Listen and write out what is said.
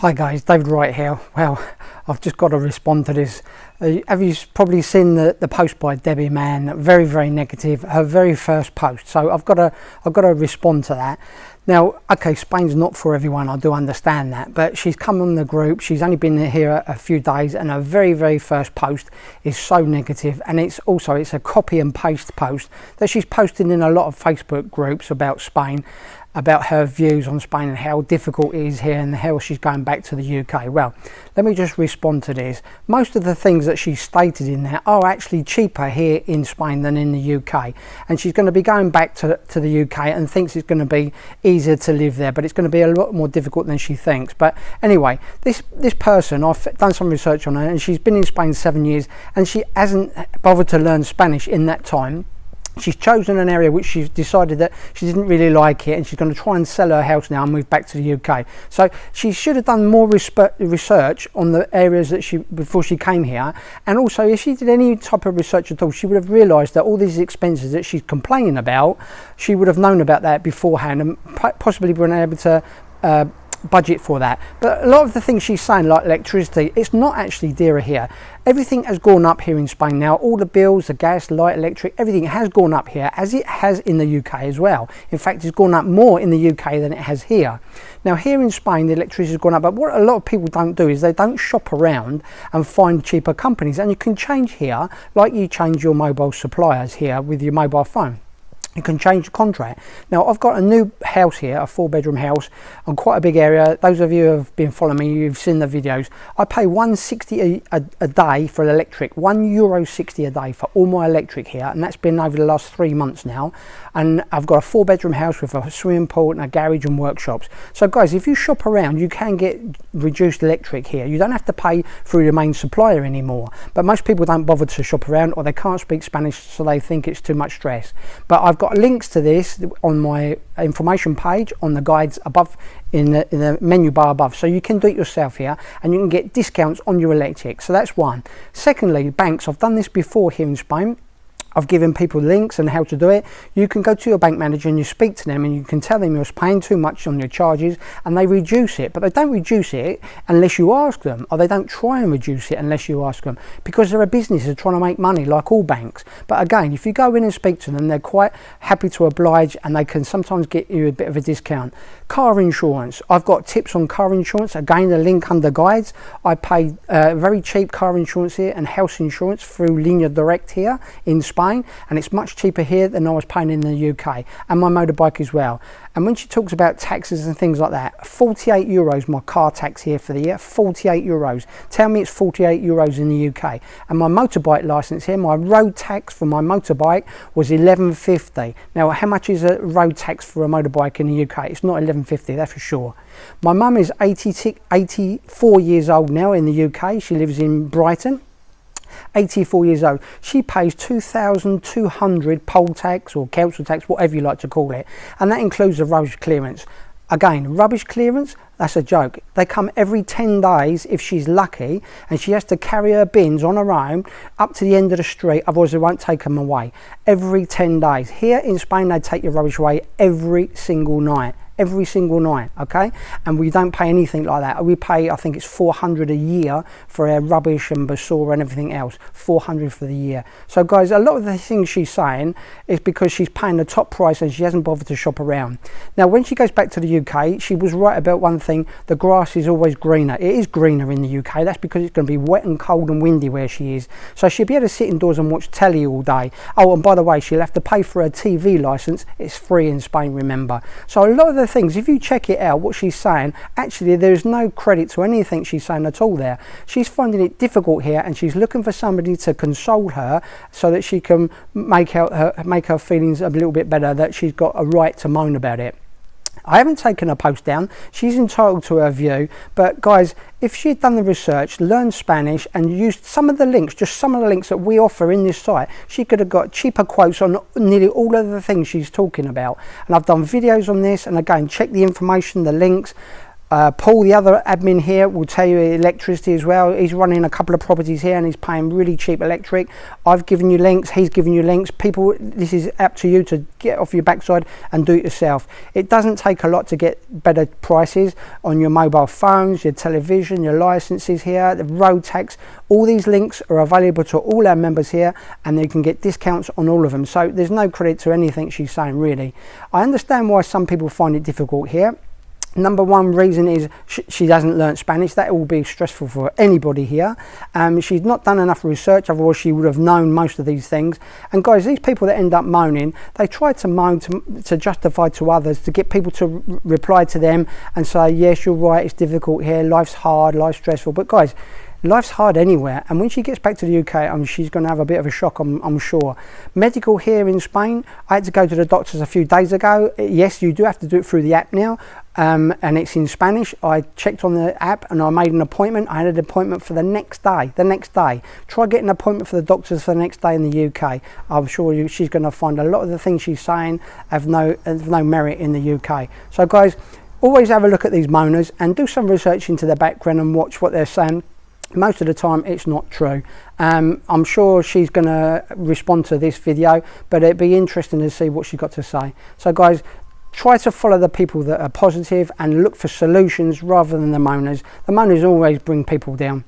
Hi guys, David Wright here. Well, I've just got to respond to this. Have you probably seen the post by Debbie Mann? Very, very negative. Her very first post. So I've got to respond to that. Now, okay, Spain's not for everyone. I do understand that, but she's come on the group. She's only been here a few days, and her very, very first post is so negative. And it's a copy and paste post that she's posted in a lot of Facebook groups about Spain, about her views on Spain and how difficult it is here and how she's going back to the UK. Well, let me just respond to this. Most of the things that she stated in there are actually cheaper here in Spain than in the UK, and she's going to be going back to the UK and thinks it's going to be easier to live there, but it's going to be a lot more difficult than she thinks. But anyway, this person, I've done some research on her, and she's been in Spain 7 years and she hasn't bothered to learn Spanish in that time. She's chosen an area which she's decided that she didn't really like it, and she's going to try and sell her house now and move back to the UK. So she should have done more research on the areas that before she came here. And also, if she did any type of research at all, she would have realised that all these expenses that she's complaining about, she would have known about that beforehand and possibly been able to budget for that. But a lot of the things she's saying, like electricity, it's not actually dearer here. Everything has gone up here in Spain now. All the bills, the gas, light, electric, everything has gone up here, as it has in the UK as well. In fact, it's gone up more in the UK than it has here. Now, here in Spain, the electricity has gone up, but what a lot of people don't do is they don't shop around and find cheaper companies. And you can change here, like you change your mobile suppliers here with your mobile phone. You can change the contract. Now, I've got a new house here, a 4-bedroom house on quite a big area. Those of you who have been following me, you've seen the videos. I pay €1.60 a day for electric, €1.60 a day for all my electric here, and that's been over the last 3 months now. And I've got a 4-bedroom house with a swimming pool and a garage and workshops. So guys, if you shop around, you can get reduced electric here. You don't have to pay through the main supplier anymore. But most people don't bother to shop around, or they can't speak Spanish, so they think it's too much stress. But I've got links to this on my information page on the guides above in the menu bar above, so you can do it yourself here and you can get discounts on your electric. So that's one. Secondly, banks. I've done this before here in Spain. I've given people links on how to do it. You can go to your bank manager and you speak to them and you can tell them you're paying too much on your charges, and they reduce it. But they don't reduce it unless you ask them, or they don't try and reduce it unless you ask them, because they're a business, they're trying to make money like all banks. But again, if you go in and speak to them, they're quite happy to oblige, and they can sometimes get you a bit of a discount. Car insurance. I've got tips on car insurance. Again, the link under guides. I pay very cheap car insurance here and house insurance through Línea Direct here in Spain. And it's much cheaper here than I was paying in the UK, and my motorbike as well. And when she talks about taxes and things like that, €48 my car tax here for the year, €48. Tell me it's €48 in the UK. And my motorbike license here, my road tax for my motorbike was $11.50. Now, how much is a road tax for a motorbike in the UK? It's not $11.50, that's for sure. My mum is 84 years old now in the UK. She lives in Brighton. 84 years old. She pays 2,200 poll tax or council tax, whatever you like to call it, and that includes the rubbish clearance. Again, rubbish clearance, that's a joke. They come every 10 days if she's lucky, and she has to carry her bins on her own up to the end of the street, otherwise they won't take them away. Every 10 days. Here in Spain, they take your rubbish away every single night. Every single night, okay? And we don't pay anything like that. We pay, I think it's 400 a year for our rubbish and basura and everything else. 400 for the year. So guys, a lot of the things she's saying is because she's paying the top price and she hasn't bothered to shop around. Now, when she goes back to the UK, she was right about one thing: the grass is always greener. It is greener in the UK. That's because it's going to be wet and cold and windy where she is. So she'll be able to sit indoors and watch telly all day. Oh, and by the way, she'll have to pay for her TV license. It's free in Spain, remember. So a lot of the things, if you check it out, what she's saying, actually there's no credit to anything she's saying at all there. She's finding it difficult here, and she's looking for somebody to console her so that she can make her feelings a little bit better, that she's got a right to moan about it. I haven't taken her post down. She's entitled to her view. But guys, if she'd done the research, learned Spanish and used some of the links, just some of the links that we offer in this site, she could have got cheaper quotes on nearly all of the things she's talking about. And I've done videos on this, and again, check the information, the links. Paul, the other admin here, will tell you electricity as well. He's running a couple of properties here and he's paying really cheap electric. I've given you links, he's given you links. People, this is up to you to get off your backside and do it yourself. It doesn't take a lot to get better prices on your mobile phones, your television, your licenses here, the road tax. All these links are available to all our members here and they can get discounts on all of them. So there's no credit to anything she's saying, really. I understand why some people find it difficult here. Number one reason is she hasn't learned Spanish. That will be stressful for anybody here. She's not done enough research, otherwise she would have known most of these things. And guys, these people that end up moaning, they try to moan to justify to others, to get people to reply to them and say, yes, you're right, it's difficult here, life's hard, life's stressful. But guys, life's hard anywhere, and when she gets back to the UK, she's going to have a bit of a shock, I'm sure. Medical here in Spain, I had to go to the doctors a few days ago. Yes, you do have to do it through the app now, and it's in Spanish. I checked on the app and I made an appointment. I had an appointment for the next day. Try getting an appointment for the doctors for the next day in the UK. I'm sure she's going to find a lot of the things she's saying have no merit in the UK. So guys, always have a look at these moaners and do some research into their background and watch what they're saying. Most of the time it's not true. I'm sure she's going to respond to this video, but it'd be interesting to see what she's got to say. So guys, try to follow the people that are positive and look for solutions rather than the moaners. The moaners always bring people down.